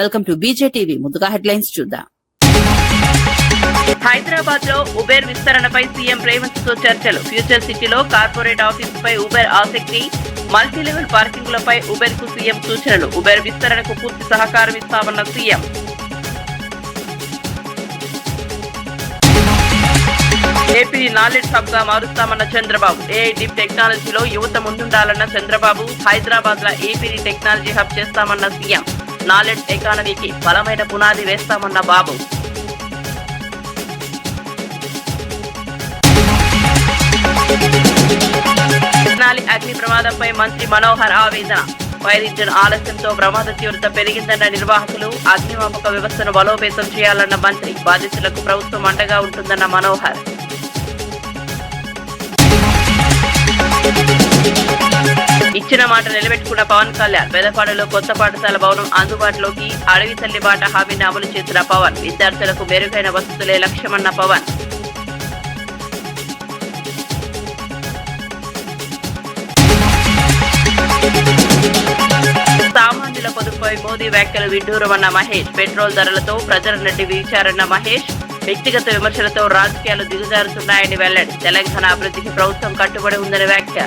Welcome to బీజేటీవీ. ముందుగా headlines చూద్దాం. హైదరాబాద్ లో ఉబేర్ విస్తరణపై సీఎం రేవంత్ తో చర్చలు. ఫ్యూచర్ సిటీలో కార్పొరేట్ ఆఫీసుపై ఉబేర్ ఆసక్తి. మల్టీలెవెల్ పార్కింగ్లపై ఉబేర్ కు సీఎం సూచనలు. ఉబేర్ విస్తరణకు పూర్తి సహకారం ఇస్తామన్న సీఎం. ఏపీ నాలెడ్జ్ హబ్ గా మారుస్తామన్న చంద్రబాబు. ఏఐ డీప్ టెక్నాలజీలో యువత ముందుండాలన్న చంద్రబాబు. హైదరాబాద్ లో ఏపీని టెక్నాలజీ హబ్ చేస్తామన్న సీఎం. నాలెడ్జ్ ఎకానమీకి బలమైన పునాది వేస్తామన్న బాబు. తెనాలి అగ్ని ప్రమాదంపై మంత్రి మనోహర్ ఆవేదన. ఫైర్ ఇంజిన్ ఆలస్యంతో ప్రమాద తీవ్రత పెరిగిందన్న నిర్వాహకులు. అగ్నిమాపక వ్యవస్థను బలోపేతం చేయాలన్న మంత్రి. బాధితులకు ప్రభుత్వం అండగా ఉంటుందన్న మనోహర్. ఇచ్చిన మాట నిలబెట్టుకున్న పవన్ కళ్యాణ్. పెదపాడులో కొత్త పాఠశాల భవనం అందుబాటులోకి. అడవి తల్లి బాట హామీని అమలు చేసిన పవన్. విద్యార్థులకు మెరుగైన వసతులే లక్ష్యమన్న పవన్. సామాన్యుల పొదుపుపై మోదీ వ్యాఖ్యలు విడ్డూరమన్న మహేష్. పెట్రోల్ ధరలతో ప్రజల నుండి వీచారన్న మహేష్. వ్యక్తిగత విమర్శలతో రాజకీయాలు దిగజారుతున్నాయని వెల్లడి. తెలంగాణ అభివృద్ధికి ప్రభుత్వం కట్టుబడి ఉందని వ్యాఖ్య.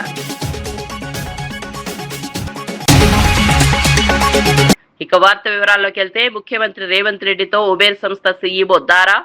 ఇక వార్త వివరాల్లోకి వెళ్తే, ముఖ్యమంత్రి రేవంత్ రెడ్డితో ఉబేర్ సంస్థ సీఈఓ దారా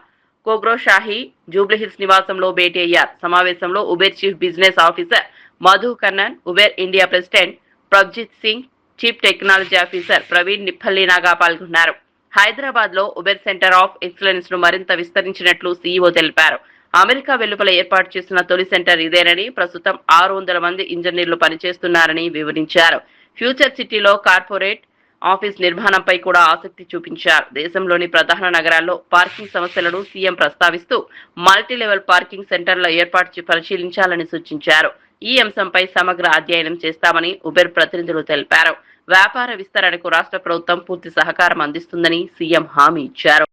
కోగ్రోషాహి జూబ్లీహిల్స్ నివాసంలో భేటీ అయ్యారు. సమావేశంలో Uber chief business officer Madhu Kannan, Uber India president Prabhjit Singh, chief technology officer Praveen నిప్పల్లీనాగా పాల్గొన్నారు. హైదరాబాద్ లో ఉబేర్ సెంటర్ ఆఫ్ ఎక్సలెన్స్ ను మరింత విస్తరించినట్లు సీఈఓ తెలిపారు. అమెరికా వెలుపల ఏర్పాటు చేసిన తొలి సెంటర్ ఇదేనని, ప్రస్తుతం 600 మంది ఇంజనీర్లు పనిచేస్తున్నారని వివరించారు. ఫ్యూచర్ సిటీలో కార్పొరేట్ ఆఫీస్ నిర్మాణంపై కూడా ఆసక్తి చూపించారు. దేశంలోని ప్రధాన నగరాల్లో పార్కింగ్ సమస్యలను సీఎం ప్రస్తావిస్తూ మల్టీలెవెల్ పార్కింగ్ సెంటర్ల ఏర్పాటు పరిశీలించాలని సూచించారు. ఈ అంశంపై సమగ్ర అధ్యయనం చేస్తామని ఉబేర్ ప్రతినిధులు తెలిపారు. వ్యాపార విస్తరణకు రాష్ట్ర ప్రభుత్వం పూర్తి సహకారం అందిస్తుందని సీఎం హామీ ఇచ్చారు.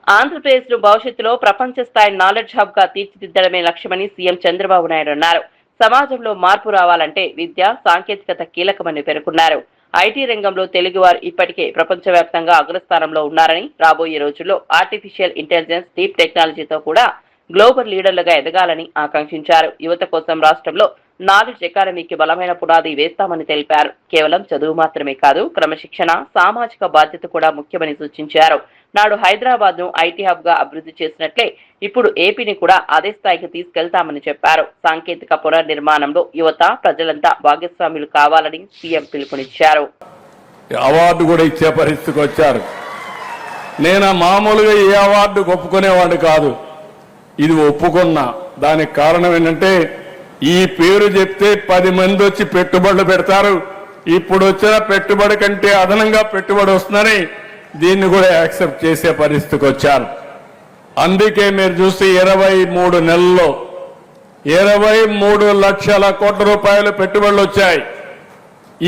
ఆంధ్రప్రదేశ్ ను భవిష్యత్తులో ప్రపంచ స్థాయి నాలెడ్జ్ హబ్ గా తీర్చిదిద్దడమే లక్ష్యమని సీఎం చంద్రబాబు నాయుడు అన్నారు. సమాజంలో మార్పు రావాలంటే విద్య, సాంకేతికత కీలకమని పేర్కొన్నారు. ఐటీ రంగంలో తెలుగువారు ఇప్పటికే ప్రపంచవ్యాప్తంగా అగ్రస్థానంలో ఉన్నారని, రాబోయే రోజుల్లో ఆర్టిఫిషియల్ ఇంటెలిజెన్స్, డీప్ టెక్నాలజీతో కూడా గ్లోబల్ లీడర్లుగా ఎదగాలని ఆకాంక్షించారు. యువత కోసం రాష్ట్రంలో నాలెడ్జ్ ఎకానమీకి బలమైన పునాది వేస్తామని తెలిపారు. కేవలం చదువు మాత్రమే కాదు, క్రమశిక్షణ, సామాజిక బాధ్యత కూడా ముఖ్యమని సూచించారు. నాడు హైదరాబాద్ ను ఐటీ హబ్ గా అభివృద్ధి చేసినట్లే ఇప్పుడు ఏపీని కూడా అదే స్థాయికి తీసుకెళ్తామని చెప్పారు. సాంకేతిక పునర్నిర్మాణంలో యువత, ప్రజలంతా భాగస్వాములు కావాలని సీఎం పిలుపునిచ్చారు. అవార్డు కూడా ఇచ్చే పరిస్థితికి వచ్చారు. నేను మామూలుగా ఏ అవార్డు ఒప్పుకునేవాడు కాదు, ఇది ఒప్పుకున్నా. దానికి కారణం ఏంటంటే, ఈ పేరు చెప్తే 10 మంది వచ్చి పెట్టుబడులు పెడతారు. ఇప్పుడు వచ్చిన పెట్టుబడి కంటే అదనంగా పెట్టుబడి వస్తుందని దీన్ని కూడా యాక్సెప్ట్ చేసే పరిస్థితికి వచ్చారు. అందుకే మీరు చూస్తే 23 నెలల్లో 23 లక్షల కోట్ల రూపాయలు పెట్టుబడులు వచ్చాయి.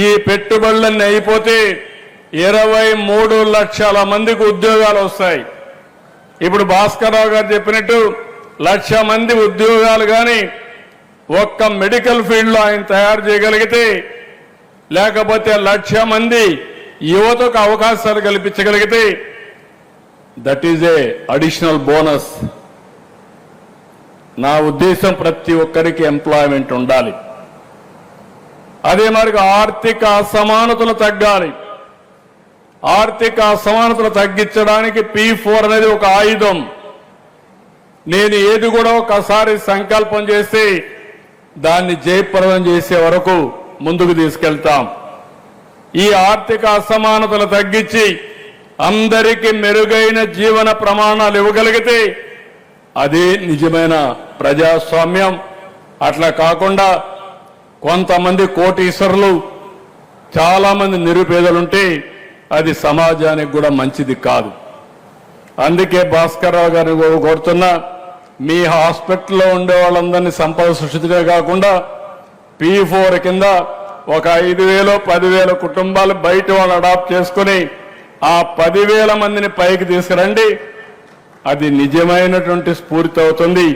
ఈ పెట్టుబడులన్నీ అయిపోతే 23 లక్షల మందికి ఉద్యోగాలు వస్తాయి. ఇప్పుడు భాస్కర్ రావు గారు చెప్పినట్టు 1,00,000 మంది ఉద్యోగాలు కానీ ఒక్క మెడికల్ ఫీల్డ్ లో ఆయన తయారు చేయగలిగితే, లేకపోతే 1,00,000 మంది యువతకు అవకాశాలు కల్పించగలిగితే, that is a additional bonus. నా ఉద్దేశం ప్రతి ఒక్కరికి ఎంప్లాయ్మెంట్ ఉండాలి. అదే మరి ఆర్థిక అసమానతలు తగ్గాలి. ఆర్థిక అసమానతలు తగ్గించడానికి P4 అనేది ఒక ఆయుధం. నేను ఏది కూడా ఒకసారి సంకల్పం చేసి దాన్ని జయప్రదం చేసే వరకు ముందుకు తీసుకెళ్తాం. ఈ ఆర్థిక అసమానతలు తగ్గించి అందరికీ మెరుగైన జీవన ప్రమాణాలు ఇవ్వగలిగితే అదే నిజమైన ప్రజాస్వామ్యం. అట్లా కాకుండా కొంతమంది కోటీశ్వరులు చాలా మంది నిరుపేదలుంటే అది సమాజానికి కూడా మంచిది కాదు. అందుకే భాస్కర్ రావు గారిని కోరుతున్నా, మీ హాస్పిటల్లో ఉండే వాళ్ళందరినీ సంపద సృష్టిగా కాకుండా P4 కింద ఒక 5,000 10,000 కుటుంబాలు బయట వాళ్ళు అడాప్ట్ చేసుకుని ఆ 10,000 మందిని పైకి తీసుకురండి. అది నిజమైనటువంటి స్ఫూర్తి అవుతుంది.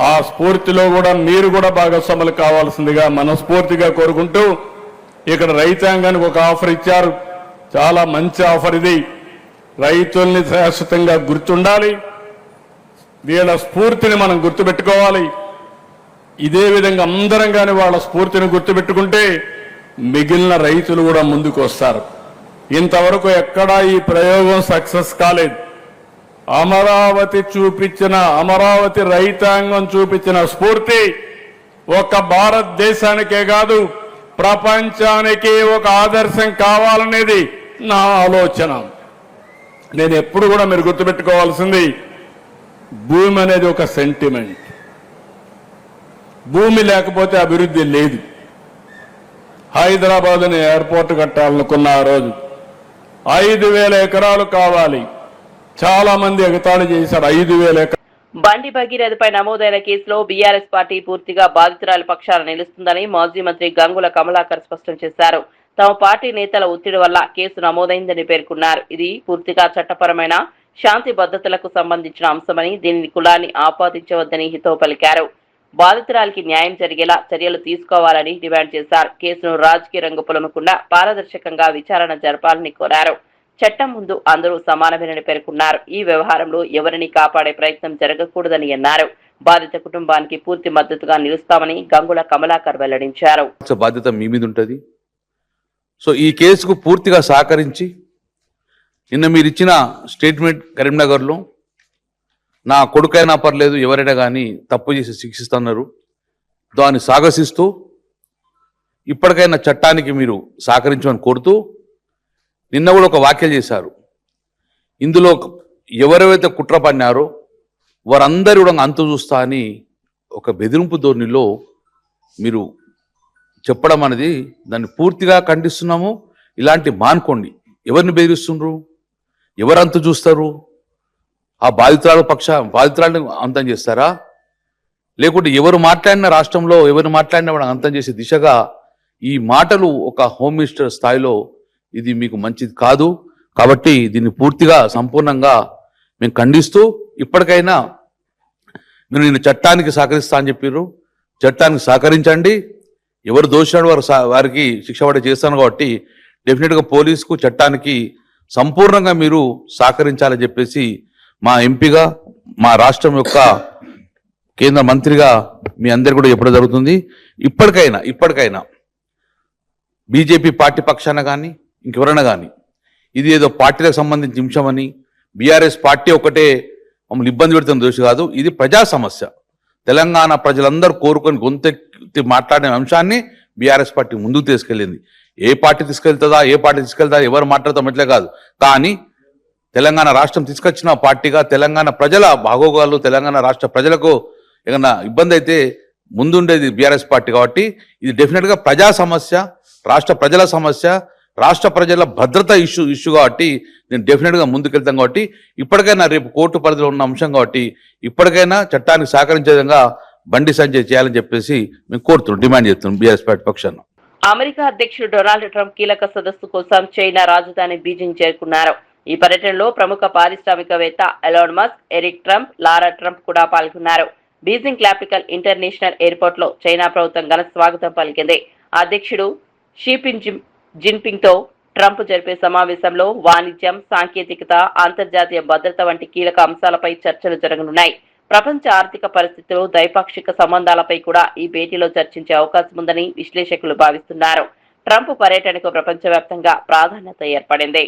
ఆ స్ఫూర్తిలో కూడా మీరు కూడా భాగస్వాములు కావాల్సిందిగా మనస్ఫూర్తిగా కోరుకుంటూ, ఇక్కడ రైతాంగానికి ఒక ఆఫర్ ఇచ్చారు. చాలా మంచి ఆఫర్ ఇది. రైతుల్ని శాశ్వతంగా గుర్తుండాలి, వీళ్ళ స్ఫూర్తిని మనం గుర్తుపెట్టుకోవాలి. ఇదే విధంగా అందరం కానీ వాళ్ళ స్ఫూర్తిని గుర్తుపెట్టుకుంటే మిగిలిన రైతులు కూడా ముందుకు వస్తారు. ఇంతవరకు ఎక్కడా ఈ ప్రయోగం సక్సెస్ కాలేదు. అమరావతి రైతాంగం చూపించిన స్ఫూర్తి ఒక భారతదేశానికే కాదు ప్రపంచానికి ఒక ఆదర్శం కావాలనేది నా ఆలోచన. నేను ఎప్పుడు కూడా మీరు గుర్తుపెట్టుకోవాల్సింది, భూమి అనేది ఒక సెంటిమెంట్. భూమి లేకపోతే అభివృద్ధి లేదు. హైదరాబాద్ని ఎయిర్పోర్ట్ కట్టాలనుకున్న ఆ రోజు 5,000 ఎకరాలు కావాలి. చాలా మంది ఎగతాళి చేశారు. 5,000 ఎకరాలు. బండి భగీరథపై నమోదైన కేసులో బీఆర్ఎస్ పార్టీ పూర్తిగా బాధితురాలి పక్షాన నిలుస్తుందని మాజీ మంత్రి గంగుల కమలాకర్ స్పష్టం చేశారు. తమ పార్టీ నేతల ఒత్తిడి వల్ల కేసు నమోదైందని పేర్కొన్నారు. ఇది పూర్తిగా చట్టపరమైన శాంతి భద్రతలకు సంబంధించిన అంశమని, దీనిని కులాన్ని ఆపాదించవద్దని హితవు పలికారు. బాధితురాలికి న్యాయం జరిగేలా చర్యలు తీసుకోవాలని డిమాండ్ చేశారు. కేసును రాజకీయ రంగు పొలమకుండా పారదర్శకంగా విచారణ జరపాలని కోరారు. చట్టం ముందు అందరూ సమానమేనని పేర్కొన్నారు. ఈ వ్యవహారంలో ఎవరిని కాపాడే ప్రయత్నం జరగకూడదని అన్నారు. బాధిత కుటుంబానికి పూర్తి మద్దతుగా నిలుస్తామని గంగుల కమలాకర్ వెల్లడించారు. బాధ్యత మీ మీద ఉంటుంది. సో ఈ కేసుకు పూర్తిగా సహకరించి నిన్న మీరు ఇచ్చిన స్టేట్మెంట్ కరీంనగర్లో నా కొడుకైనా పర్లేదు ఎవరైనా కానీ తప్పు చేసి శిక్షిస్తున్నారు, దాన్ని సాగసిస్తూ ఇప్పటికైనా చట్టానికి మీరు సహకరించమని కోరుతూ నిన్న కూడా ఒక వ్యాఖ్యలు చేశారు. ఇందులో ఎవరెవరైతే కుట్ర పన్నారో వారందరూ కూడా అంతు చూస్తా అని ఒక బెదిరింపు ధోరణిలో మీరు చెప్పడం అనేది దాన్ని పూర్తిగా ఖండిస్తున్నాము. ఇలాంటి మానుకోండి. ఎవరిని బెదిరిస్తుండ్రు, ఎవరు అంతు చూస్తారు? ఆ బాధితురాలను అంతం చేస్తారా? లేకుంటే ఎవరు మాట్లాడిన రాష్ట్రంలో ఎవరు మాట్లాడినా కూడా అంతం చేసే దిశగా ఈ మాటలు ఒక హోమ్ మినిస్టర్ స్థాయిలో ఇది మీకు మంచిది కాదు. కాబట్టి దీన్ని పూర్తిగా సంపూర్ణంగా మేము ఖండిస్తూ ఇప్పటికైనా మీరు నేను చట్టానికి సహకరిస్తా అని చెప్పారు. చట్టానికి సహకరించండి. ఎవరు దోషినాడు వారికి శిక్ష పడే చేస్తాను. కాబట్టి డెఫినెట్గా పోలీసుకు చట్టానికి సంపూర్ణంగా మీరు సహకరించాలని చెప్పేసి మా ఎంపీగా మా రాష్ట్రం యొక్క కేంద్ర మంత్రిగా మీ అందరు కూడా చెప్పడం జరుగుతుంది. ఇప్పటికైనా బీజేపీ పార్టీ పక్షాన కానీ ఇంకెవరైనా కానీ ఇది ఏదో పార్టీలకు సంబంధించిన అంశమని బీఆర్ఎస్ పార్టీ ఒకటే మమ్మల్ని ఇబ్బంది పెడుతున్న దోషి కాదు. ఇది ప్రజా సమస్య. తెలంగాణ ప్రజలందరూ కోరుకొని గొంతెత్తి మాట్లాడిన అంశాన్ని బీఆర్ఎస్ పార్టీ ముందుకు తీసుకెళ్ళింది. ఏ పార్టీ తీసుకెళ్తుందా ఎవరు మాట్లాడతాం ఇట్లే కాదు. కానీ తెలంగాణ రాష్ట్రం తీసుకొచ్చిన పార్టీగా తెలంగాణ ప్రజల బాగోగాలు, తెలంగాణ రాష్ట్ర ప్రజలకు ఏదైనా ఇబ్బంది అయితే ముందుండేది బీఆర్ఎస్ పార్టీ. కాబట్టి ఇది డెఫినెట్గా ప్రజా సమస్య, రాష్ట్ర ప్రజల సమస్య, రాష్ట్ర ప్రజల భద్రత ఇష్యూ కాబట్టి నేను డెఫినెట్గా ముందుకెళ్తాను. కాబట్టి ఇప్పటికైనా రేపు కోర్టు పరిధిలో ఉన్న అంశం కాబట్టి ఇప్పటికైనా చట్టానికి సహకరించే విధంగా బండి సంజయ్ చేయాలని చెప్పేసి మేము కోరుతున్నాం, డిమాండ్ చేస్తున్నాం బీఆర్ఎస్ పార్టీ పక్షాన. అమెరికా అధ్యక్షుడు డొనాల్డ్ ట్రంప్ కీలక సదస్సు కోసం చైనా రాజధాని బీజింగ్ చేరుకున్నారు. ఈ పర్యటనలో ప్రముఖ పారిశ్రామికవేత్త ఎలాన్ మస్క్, ఎరిక్ ట్రంప్, లారా ట్రంప్ కూడా పాల్గొన్నారు. బీజింగ్ క్యాపిటల్ ఇంటర్నేషనల్ ఎయిర్పోర్ట్ లో చైనా ప్రభుత్వం ఘన స్వాగతం పలికింది. అధ్యక్షుడు షీ జిన్పింగ్ తో ట్రంప్ జరిపే సమావేశంలో వాణిజ్యం, సాంకేతికత, అంతర్జాతీయ భద్రత వంటి కీలక అంశాలపై చర్చలు జరగనున్నాయి. ప్రపంచ ఆర్థిక పరిస్థితులు, ద్వైపాక్షిక సంబంధాలపై కూడా ఈ భేటీలో చర్చించే అవకాశం ఉందని విశ్లేషకులు భావిస్తున్నారు. ట్రంప్ పర్యటనకు ప్రపంచవ్యాప్తంగా ప్రాధాన్యత ఏర్పడింది.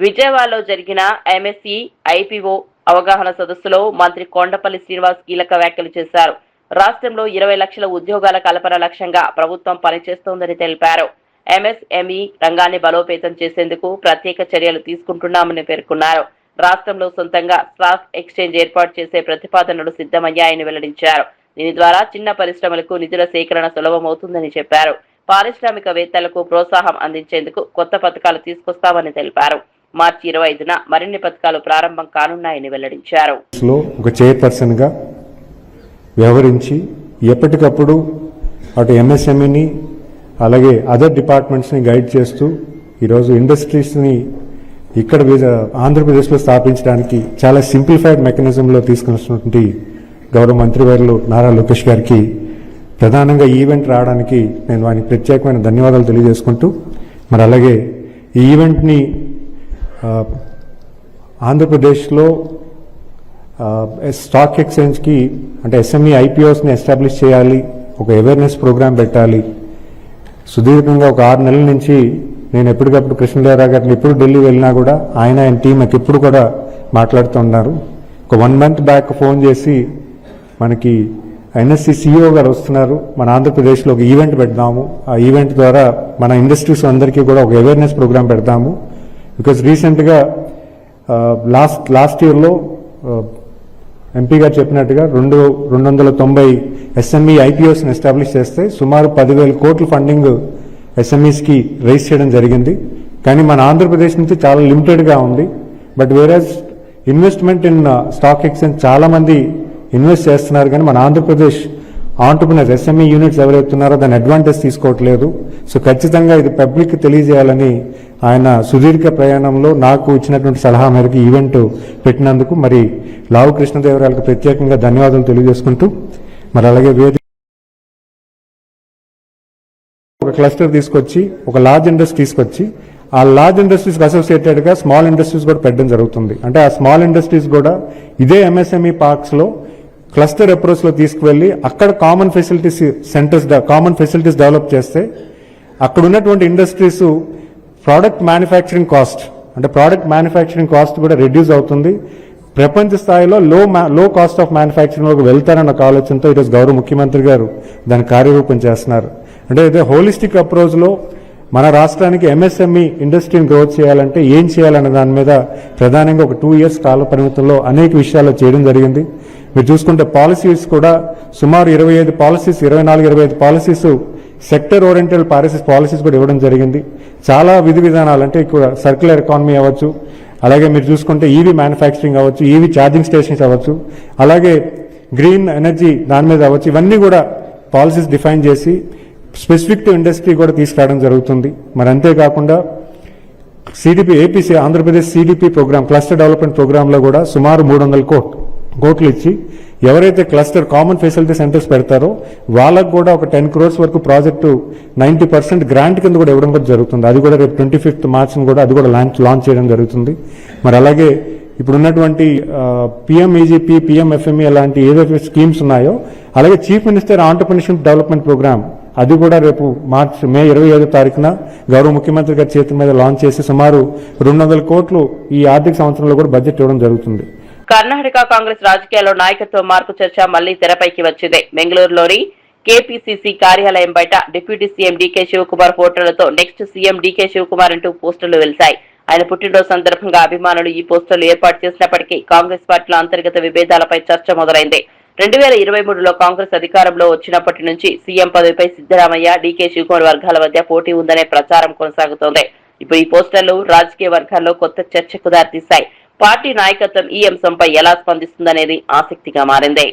విజయవాడలో జరిగిన ఎంఎస్ఈ ఐపీఓ అవగాహన సదస్సులో మంత్రి కొండపల్లి శ్రీనివాస్ కీలక వ్యాఖ్యలు చేశారు. రాష్ట్రంలో 20 లక్షల ఉద్యోగాల కల్పన లక్ష్యంగా ప్రభుత్వం పనిచేస్తోందని తెలిపారు. ఎంఎస్ఎంఈ రంగాన్ని బలోపేతం చేసేందుకు ప్రత్యేక చర్యలు తీసుకుంటున్నామని పేర్కొన్నారు. రాష్ట్రంలో సొంతంగా స్టాక్ ఎక్స్చేంజ్ ఏర్పాటు చేసే ప్రతిపాదనలు సిద్ధమయ్యాయని వెల్లడించారు. దీని ద్వారా చిన్న పరిశ్రమలకు నిధుల సేకరణ సులభమవుతుందని చెప్పారు. పారిశ్రామికవేత్తలకు ప్రోత్సాహం అందించేందుకు కొత్త పథకాలు తీసుకొస్తామని తెలిపారు. మార్చి 25న మరిన్ని పథకాలు ప్రారంభం కానున్నాయని వెల్లడించారు. ఒక చైర్పర్సన్ గా వ్యవహరించి ఎప్పటికప్పుడు అటు ఎంఎస్ఎంఈని అలాగే అదర్ డిపార్ట్మెంట్స్ ని గైడ్ చేస్తూ ఈరోజు ఇండస్ట్రీస్ ని ఇక్కడ ఆంధ్రప్రదేశ్లో స్థాపించడానికి చాలా సింప్లిఫైడ్ మెకానిజంలో తీసుకున్నటువంటి గౌరవ మంత్రివర్యులు నారా లోకేష్ గారికి ప్రధానంగా ఈవెంట్ రావడానికి నేను వారికి ప్రత్యేకమైన ధన్యవాదాలు తెలియజేసుకుంటూ మరి అలాగే ఈ ఈవెంట్ని ఆంధ్రప్రదేశ్లో స్టాక్ ఎక్స్చేంజ్కి అంటే ఎస్ఎంఈ ఐపీఓస్ని ఎస్టాబ్లిష్ చేయాలి, ఒక అవేర్నెస్ ప్రోగ్రామ్ పెట్టాలి. సుదీర్ఘంగా ఒక 6 నెలల నుంచి నేను ఎప్పటికప్పుడు కృష్ణదేవరావు గారిని ఎప్పుడు ఢిల్లీ వెళ్ళినా కూడా ఆయన టీం నాకు ఎప్పుడు కూడా మాట్లాడుతున్నారు. ఒక 1 మంత్ బ్యాక్ ఫోన్ చేసి మనకి ఎన్ఎస్సి సిఇఓ గారు వస్తున్నారు, మన ఆంధ్రప్రదేశ్లో ఒక ఈవెంట్ పెడదాము, ఆ ఈవెంట్ ద్వారా మన ఇండస్ట్రీస్ అందరికీ కూడా ఒక అవేర్నెస్ ప్రోగ్రామ్ పెడదాము. బికాజ్ రీసెంట్గా లాస్ట్ ఇయర్లో ఎంపీ గారు చెప్పినట్టుగా 290 ఎస్ఎంఈ ఐపీఓస్ని ఎస్టాబ్లిష్ చేస్తే సుమారు 10,000 కోట్ల ఫండింగ్ ఎస్ఎంఈస్కి రైజ్ చేయడం జరిగింది. కానీ మన ఆంధ్రప్రదేశ్ నుంచి చాలా లిమిటెడ్గా ఉంది. But వేరేజ్ investment in stock exchange చాలా మంది ఇన్వెస్ట్ చేస్తున్నారు, కానీ మన ఆంధ్రప్రదేశ్ ఆంటర్ప్రినర్స్ ఎస్ఎంఈ యూనిట్స్ ఎవరైతున్నారో దాని అడ్వాంటేజ్ తీసుకోవట్లేదు. సో ఖచ్చితంగా ఇది పబ్లిక్ తెలియజేయాలని ఆయన సుదీర్ఘ ప్రయాణంలో నాకు ఇచ్చినటువంటి సలహా మేరకు ఈవెంట్ పెట్టినందుకు మరి లావు కృష్ణదేవరాయలకు ప్రత్యేకంగా ధన్యవాదాలు తెలియజేసుకుంటూ మరి అలాగే ఒక క్లస్టర్ తీసుకొచ్చి ఒక లార్జ్ ఇండస్ట్రీ తీసుకొచ్చి ఆ లార్జ్ ఇండస్ట్రీస్ అసోసియేటెడ్ గా స్మాల్ ఇండస్ట్రీస్ కూడా పెట్టడం జరుగుతుంది. అంటే ఆ స్మాల్ ఇండస్ట్రీస్ కూడా ఇదే ఎంఎస్ఎంఈ పార్క్స్ లో క్లస్టర్ అప్రోచ్ లో తీసుకువెళ్లి అక్కడ కామన్ ఫెసిలిటీస్ డెవలప్ చేస్తే అక్కడ ఉన్నటువంటి ఇండస్ట్రీస్ ప్రోడక్ట్ మ్యానుఫ్యాక్చరింగ్ కాస్ట్ కూడా రెడ్యూస్ అవుతుంది. ప్రపంచ స్థాయిలో లో కాస్ట్ ఆఫ్ మ్యానుఫ్యాక్చరింగ్ లోకి వెళ్తారన్న ఒక ఆలోచనతో ఈరోజు గౌరవ ముఖ్యమంత్రి గారు దాన్ని కార్యరూపం చేస్తున్నారు. అంటే ఇదే హోలిస్టిక్ అప్రోచ్ లో మన రాష్ట్రానికి ఎంఎస్ఎంఈ ఇండస్ట్రీని గ్రోత్ చేయాలంటే ఏం చేయాలన్న దాని మీద ప్రధానంగా ఒక 2 years కాల పరిమితుల్లో అనేక విషయాలు చేయడం జరిగింది. మీరు చూసుకుంటే పాలసీస్ కూడా సుమారు 24-25 పాలసీస్ సెక్టర్ ఓరియంటెడ్ పాలసీస్ కూడా ఇవ్వడం జరిగింది. చాలా విధి విధానాలు అంటే ఇక్కడ సర్క్యులర్ ఎకానమీ అవ్వచ్చు, అలాగే మీరు చూసుకుంటే ఈవీ మ్యానుఫ్యాక్చరింగ్ అవ్వచ్చు, ఈవీ ఛార్జింగ్ స్టేషన్స్ అవ్వచ్చు, అలాగే గ్రీన్ ఎనర్జీ దాని మీద అవ్వచ్చు, ఇవన్నీ కూడా పాలసీస్ డిఫైన్ చేసి స్పెసిఫిక్ టు ఇండస్ట్రీ కూడా తీసుకురావడం జరుగుతుంది. మరి అంతేకాకుండా AP Andhra Pradesh CDP program cluster development ప్రోగ్రాంలో కూడా సుమారు 300 కోట్లు ఇచ్చి ఎవరైతే క్లస్టర్ కామన్ ఫెసిలిటీ సెంటర్స్ పెడతారో వాళ్ళకు కూడా ఒక 10 crores వరకు ప్రాజెక్టు 90% గ్రాంట్ కింద కూడా ఇవ్వడం కూడా జరుగుతుంది. అది కూడా రేపు 25th March కూడా అది కూడా లాంచ్ చేయడం జరుగుతుంది. మరి అలాగే ఇప్పుడున్నటువంటి పిఎంఈజీపీ, పిఎంఎఫ్ఎంఈ అలాంటి ఏదైతే స్కీమ్స్ ఉన్నాయో, అలాగే chief minister entrepreneurship development program అది కూడా రేపు మే 25వ తారీఖున గౌరవ ముఖ్యమంత్రి గారి చేతుల మీద లాంచ్ చేసి సుమారు 200 కోట్లు ఈ ఆర్థిక సంవత్సరంలో కూడా బడ్జెట్ ఇవ్వడం జరుగుతుంది. కర్ణాటక కాంగ్రెస్ రాజకీయాల్లో నాయకత్వ మార్పు చర్చ మళ్లీ తెరపైకి వచ్చింది. బెంగళూరులోని కేపీసీసీ కార్యాలయం బయట డిప్యూటీ సీఎం డీకే శివకుమార్ ఫోటోలతో నెక్స్ట్ సీఎం డీకే శివకుమార్ అంటూ పోస్టర్లు వెలిశాయి. ఆయన పుట్టినరోజు సందర్భంగా అభిమానులు ఈ పోస్టర్లు ఏర్పాటు చేసినప్పటికీ కాంగ్రెస్ పార్టీలో అంతర్గత విభేదాలపై చర్చ మొదలైంది. 2023లో కాంగ్రెస్ అధికారంలో వచ్చినప్పటి నుంచి సీఎం పదవిపై సిద్దరామయ్య, డీకే శివకుమార్ వర్గాల మధ్య పోటీ ఉందనే ప్రచారం కొనసాగుతోంది. ఇప్పుడు ఈ పోస్టర్లు రాజకీయ వర్గాల్లో కొత్త చర్చకు దారితీశాయి. పార్టీ నాయకత్వం ఈ అంశంపై ఎలా స్పందిస్తుందనేది ఆసక్తిగా మారింది.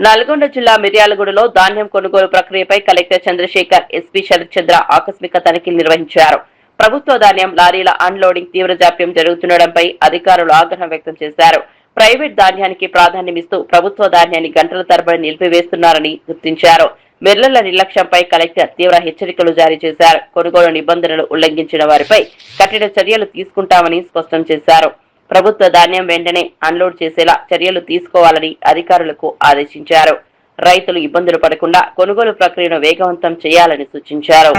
నల్గొండ జిల్లా మిర్యాలగూడలో ధాన్యం కొనుగోలు ప్రక్రియపై కలెక్టర్ చంద్రశేఖర్, ఎస్పీ శరత్ చంద్ర ఆకస్మిక తనిఖీలు నిర్వహించారు. ప్రభుత్వ ధాన్యం లారీల అన్లోడింగ్ తీవ్ర జాప్యం జరుగుతుండటంపై అధికారులు ఆగ్రహం వ్యక్తం చేశారు. ప్రైవేట్ ధాన్యానికి ప్రాధాన్యమిస్తూ ప్రభుత్వ ధాన్యాన్ని గంటల తరబడి నిలిపివేస్తున్నారని గుర్తించారు. మిర్లర్ల నిర్లక్ష్యంపై కలెక్టర్ తీవ్ర హెచ్చరికలు జారీ చేశారు. కొనుగోలు నిబంధనలు ఉల్లంఘించిన వారిపై కఠిన చర్యలు తీసుకుంటామని స్పష్టం చేశారు. ప్రభుత్వ ధాన్యం వెంటనే అన్లోడ్ చేసేలా చర్యలు తీసుకోవాలని అధికారులకు ఆదేశించారు. రైతులు ఇబ్బందులు పడకుండా కొనుగోలు ప్రక్రియను వేగవంతం చేయాలని సూచించారు.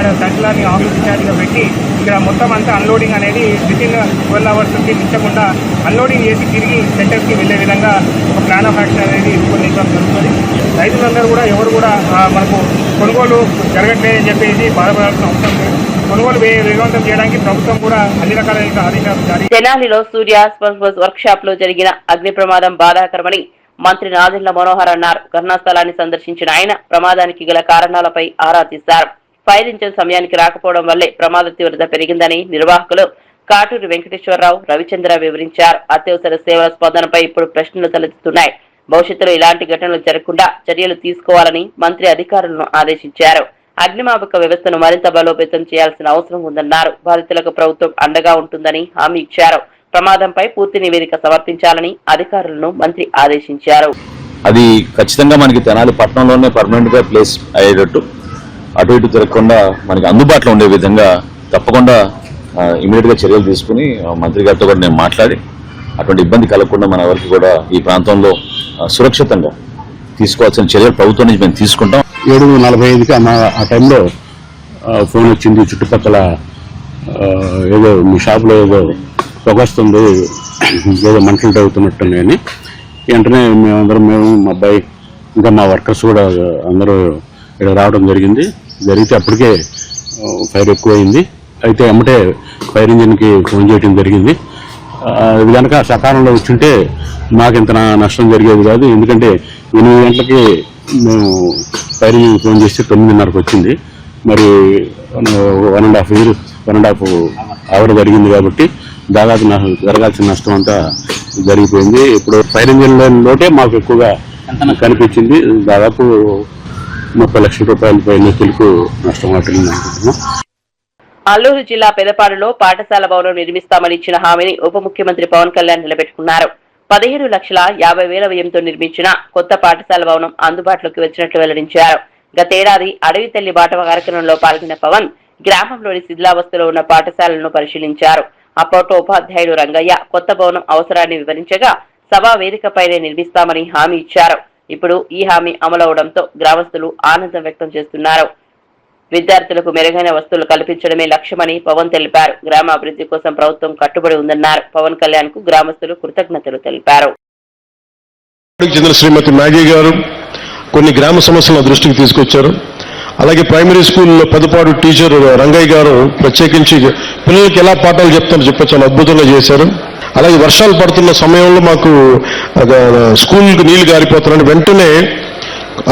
ఇక్కడ మొత్తం అంతా అన్లోడింగ్ అనేది వితిన్ 12 hours మించకుండా అన్లోడింగ్ చేసి తిరిగి సెంటర్కి వెళ్లే విధంగా ఒక ప్లాన్ ఆఫ్ యాక్షన్ అనేది రూపొందించడం జరుగుతుంది. రైతులందరూ కూడా ఎవరు కూడా మనకు కొనుగోలు జరగట్లేదని చెప్పేసి బాధపడాల్సిన అవసరం లేదు. కొనుగోలు వేగవంతం చేయడానికి ప్రభుత్వం కూడా అన్ని రకాలైన ఆదేశాలు జారీ. తెనాలిలో సూర్య స్పర్శ్ వర్క్ షాప్ లో జరిగిన అగ్ని ప్రమాదం బాధాకరమని మంత్రి నాదెండ్ల మనోహర్ అన్నారు. ఘటనా స్థలాన్ని సందర్శించిన ఆయన ప్రమాదానికి గల కారణాలపై ఆరా తీశారు. ఫైర్ ఇంజిన్ సమయానికి రాకపోవడం వల్లే ప్రమాద తీవ్రత పెరిగిందని నిర్వాహకులు కాటూరి వెంకటేశ్వరరావు, రవిచంద్ర వివరించారు. అత్యవసర సేవల స్పందనపై ఇప్పుడు ప్రశ్నలు తలెత్తుతున్నాయి. భవిష్యత్తులో ఇలాంటి ఘటనలు జరగకుండా చర్యలు తీసుకోవాలని మంత్రి అధికారులను ఆదేశించారు. అగ్నిమాపక వ్యవస్థను మరింత బలోపేతం చేయాల్సిన అవసరం ఉందన్నారు. బాధితులకు ప్రభుత్వం అండగా ఉంటుందని హామీ ఇచ్చారు. ప్రమాదంపై పూర్తి నివేదిక సమర్పించాలని అధికారులను మంత్రి ఆదేశించారు. అది ఖచ్చితంగా మనకి తెనాలి పట్టణంలోనే పర్మనెంట్ గా ప్లేస్ అయ్యేటట్టు అటు ఇటు తిరగకుండా మనకి అందుబాటులో ఉండే విధంగా తప్పకుండా ఇమీడియట్ గా చర్యలు తీసుకుని మంత్రి గారితో కూడా నేను మాట్లాడి అటువంటి ఇబ్బంది కలగకుండా మన ఎవరికి కూడా ఈ ప్రాంతంలో సురక్షితంగా తీసుకోవాల్సిన చర్యలు ప్రభుత్వం నుంచి మేము తీసుకుంటాం. 7:45కి ఆ టైంలో ఫోన్ వచ్చింది, చుట్టుపక్కల ఏదో మీ షాప్లో ఏదో పొగొస్తుంది, ఏదో మంటలు తగ్గుతున్నట్టున్నాయని. వెంటనే మేము మా అబ్బాయి ఇంకా మా వర్కర్స్ కూడా అందరూ ఇక్కడ రావడం జరిగితే అప్పటికే ఫైర్ ఎక్కువైంది. అయితే ఎమ్మటే ఫైర్ ఇంజిన్కి ఫోన్ చేయడం జరిగింది. ఇది కనుక సకాలంలో వచ్చింటే మాకు ఇంత నష్టం జరిగేది కాదు. ఎందుకంటే 8 గంటలకి మేము ఫైర్ ఇంజిన్ ఫోన్ చేస్తే 9:30కి వచ్చింది. మరి 1.5 అవర్ జరిగింది కాబట్టి దాదాపు జరగాల్సిన నష్టం అంతా జరిగిపోయింది. ఇప్పుడు ఫైర్ ఇంజిన్ లోటే మాకు ఎక్కువగా కనిపించింది. దాదాపు 30 లక్షల రూపాయల పైన తెలుగు నష్టం వాటిల్ని అనుకుంటున్నాం. అల్లూరు జిల్లా పెదపాడులో పాఠశాల భవనం నిర్మిస్తామని ఇచ్చిన హామీని ఉప ముఖ్యమంత్రి పవన్ కళ్యాణ్ నిలబెట్టుకున్నారు. 15,50,000 వ్యయంతో నిర్మించిన కొత్త పాఠశాల భవనం అందుబాటులోకి వచ్చినట్లు వెల్లడించారు. గతేడాది అడవి తల్లి బాట కార్యక్రమంలో పాల్గొన్న పవన్ గ్రామంలోని శిథిలావస్థలో ఉన్న పాఠశాలను పరిశీలించారు. అప్పట్లో ఉపాధ్యాయుడు రంగయ్య కొత్త భవనం అవసరాన్ని వివరించగా సభా వేదికపైనే నిర్మిస్తామని హామీ ఇచ్చారు. ఇప్పుడు ఈ హామీ అమలవడంతో గ్రామస్తులు ఆనందం వ్యక్తం చేస్తున్నారు. విద్యార్థులకు మెరుగైన వస్తువులు కల్పించడమే లక్ష్యమని పవన్ తెలిపారు. గ్రామ అభివృద్ధి కోసం ప్రభుత్వం కట్టుబడి ఉందన్నారు. పవన్ కళ్యాణ్ కు గ్రామస్తులు కృతజ్ఞతలు తెలిపారు. శ్రీమతి మ్యాగీ గారు కొన్ని గ్రామ సమస్యల దృష్టికి తీసుకొచ్చారు. అలాగే ప్రైమరీ స్కూల్లో పెదపాడు టీచర్ రంగయ్య గారు ప్రత్యేకించి పిల్లలకి ఎలా పాఠాలు చెప్తారో చెప్పి చాలా అద్భుతంగా చేశారు. అలాగే వర్షాలు పడుతున్న సమయంలో మాకు స్కూల్కి నీళ్లు గారిపోతున్నారని వెంటనే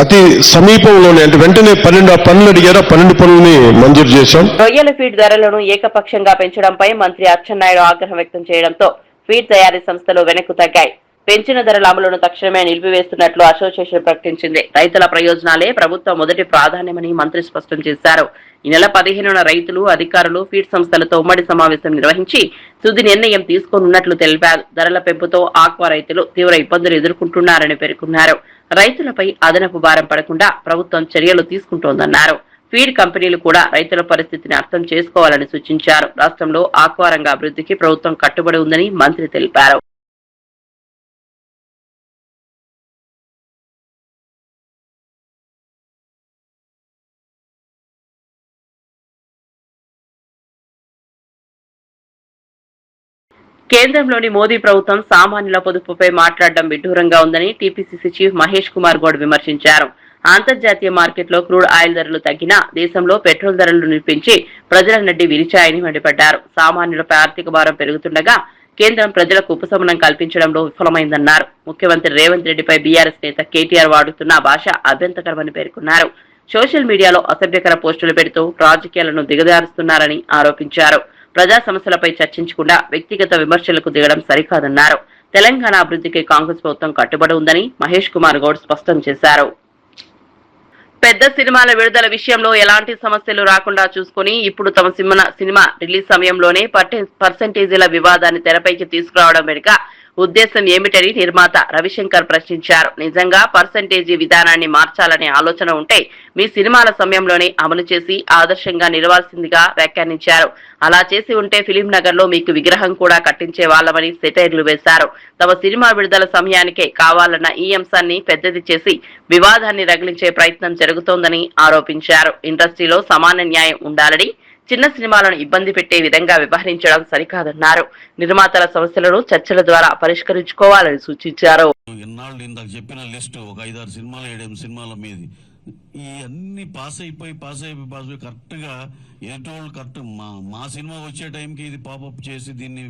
అతి సమీపంలోనే అంటే వెంటనే 12 పనులు అడిగారు. 12 పనులని మంజూరు చేశాం. రొయ్యల ఫీడ్ ధరలను ఏకపక్షంగా పెంచడంపై మంత్రి అచ్చెన్నాయుడు ఆగ్రహం వ్యక్తం చేయడంతో ఫీడ్ తయారీ సంస్థలు వెనక్కు తగ్గాయి. పెంచిన ధరల అమలును తక్షణమే నిలిపివేస్తున్నట్లు అసోసియేషన్ ప్రకటించింది. రైతుల ప్రయోజనాలే ప్రభుత్వ మొదటి ప్రాధాన్యమని మంత్రి స్పష్టం చేశారు. ఈ నెల 15న రైతులు, అధికారులు ఫీడ్ సంస్థలతో ఉమ్మడి సమావేశం నిర్వహించి తుది నిర్ణయం తీసుకోనున్నట్లు తెలిపారు. ధరల పెంపుతో ఆక్వా రైతులు తీవ్ర ఇబ్బందులు ఎదుర్కొంటున్నారని పేర్కొన్నారు. రైతులపై అదనపు భారం పడకుండా ప్రభుత్వం చర్యలు తీసుకుంటోందన్నారు. ఫీడ్ కంపెనీలు కూడా రైతుల పరిస్థితిని అర్థం చేసుకోవాలని సూచించారు. రాష్ట్రంలో ఆక్వా రంగ అభివృద్ధికి ప్రభుత్వం కట్టుబడి ఉందని మంత్రి తెలిపారు. కేంద్రంలోని మోదీ ప్రభుత్వం సామాన్యుల పొదుపుపై మాట్లాడడం విడ్డూరంగా ఉందని టీపీసీసీ చీఫ్ మహేష్ కుమార్ గౌడ్ విమర్శించారు. అంతర్జాతీయ మార్కెట్లో క్రూడ్ ఆయిల్ ధరలు తగ్గినా దేశంలో పెట్రోల్ ధరలు నిలిపించి ప్రజల నడ్డి విరిచాయని మండిపడ్డారు. సామాన్యులపై ఆర్థిక భారం పెరుగుతుండగా కేంద్రం ప్రజలకు ఉపశమనం కల్పించడంలో విఫలమైందన్నారు. ముఖ్యమంత్రి రేవంత్ రెడ్డిపై బీఆర్ఎస్ నేత కేటీఆర్ వాడుతున్న భాష అభ్యంతరకరమని పేర్కొన్నారు. సోషల్ మీడియాలో అసభ్యకర పోస్టులు పెడుతూ రాజకీయాలను దిగజారుస్తున్నారని ఆరోపించారు. ప్రజా సమస్యలపై చర్చించకుండా వ్యక్తిగత విమర్శలకు దిగడం సరికాదన్నారు. తెలంగాణ అభివృద్ధికి కాంగ్రెస్ ప్రభుత్వం కట్టుబడి ఉందని మహేష్ కుమార్ గౌడ్ స్పష్టం చేశారు. పెద్ద సినిమాల విడుదల విషయంలో ఎలాంటి సమస్యలు రాకుండా చూసుకుని ఇప్పుడు తమ సినిమా రిలీజ్ సమయంలోనే పర్సెంటేజీల వివాదాన్ని తెరపైకి తీసుకురావడం వెనుక ఉద్దేశం ఏమిటని నిర్మాత రవిశంకర్ ప్రశ్నించారు. నిజంగా పర్సంటేజీ విధానాన్ని మార్చాలనే ఆలోచన ఉంటే మీ సినిమాల సమయంలోనే అమలు చేసి ఆదర్శంగా నిలవాల్సిందిగా వ్యాఖ్యానించారు. అలా చేసి ఉంటే ఫిలిం నగర్ లో మీకు విగ్రహం కూడా కట్టించే వాళ్ళమని సెటైర్లు వేశారు. తమ సినిమా విడుదల సమయానికే కావాలన్న ఈ అంశాన్ని పెద్దది చేసి వివాదాన్ని రగిలించే ప్రయత్నం జరుగుతోందని ఆరోపించారు. ఇండస్ట్రీలో సమాన న్యాయం ఉండాలని, చిన్న సినిమాలను ఇబ్బంది పెట్టే విధంగా వ్యవహరించడం సరికాదన్నారు. నిర్మాతల సమస్యలను చర్చల ద్వారా పరిష్కరించుకోవాలని సూచించారు. ఇన్నాళ్ళు ఇందాక చెప్పిన లిస్టు ఒక 5-6 సినిమాలు 7 సినిమాల మీద ఈ అన్ని పాస్ అయిపోయి కరెక్ట్గా ఎటోళ్ళు కరెక్ట్ మా సినిమా వచ్చే టైంకి ఇది పాపప్ చేసి దీన్ని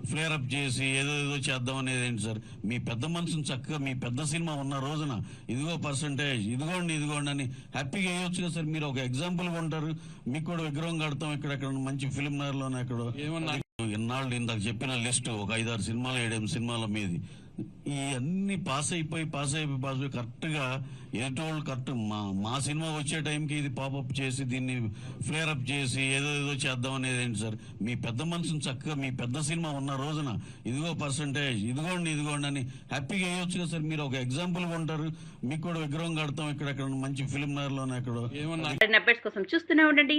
ఫ్లేర్ అప్ చేసి ఏదో చేద్దాం అనేది ఏంటి సార్? మీ పెద్ద మనసును చక్కగా మీ పెద్ద సినిమా ఉన్న రోజున ఇదిగో పర్సంటేజ్ ఇదిగోండి అని హ్యాపీగా వేయొచ్చు కదా సార్. మీరు ఒక ఎగ్జాంపుల్ ఉంటారు, మీకు కూడా విగ్రహం కడతాం ఇక్కడ మంచి ఫిలిం నగర్లోనే ఎక్కడో. ఏమన్నా ఇన్నాళ్ళు ఇందాక చెప్పిన లిస్టు ఒక 5-6 సినిమాలు 7 సినిమాల మీద ఈ అన్ని పాస్ అయిపోయి కరెక్ట్గా ఎటోళ్ళు కరెక్ట్ మా సినిమా వచ్చే టైంకి ఇది పాపప్ చేసి దీన్ని ఫ్లేర్ అప్ చేసి ఏదో చేద్దాం అనేది ఏంటి సార్? మీ పెద్ద మనసును చక్కగా మీ పెద్ద సినిమా ఉన్న రోజున ఇదిగో పర్సంటేజ్ ఇదిగోండి అని హ్యాపీగా వేయొచ్చు కదా సార్. మీరు ఒక ఎగ్జాంపుల్ ఉంటారు, మీకు కూడా విగ్రహం కడతాం ఇక్కడ మంచి ఫిలిం నగర్లోనే ఎక్కడో. ఏమన్నా అప్డేట్స్ కోసం చూస్తూనే ఉండండి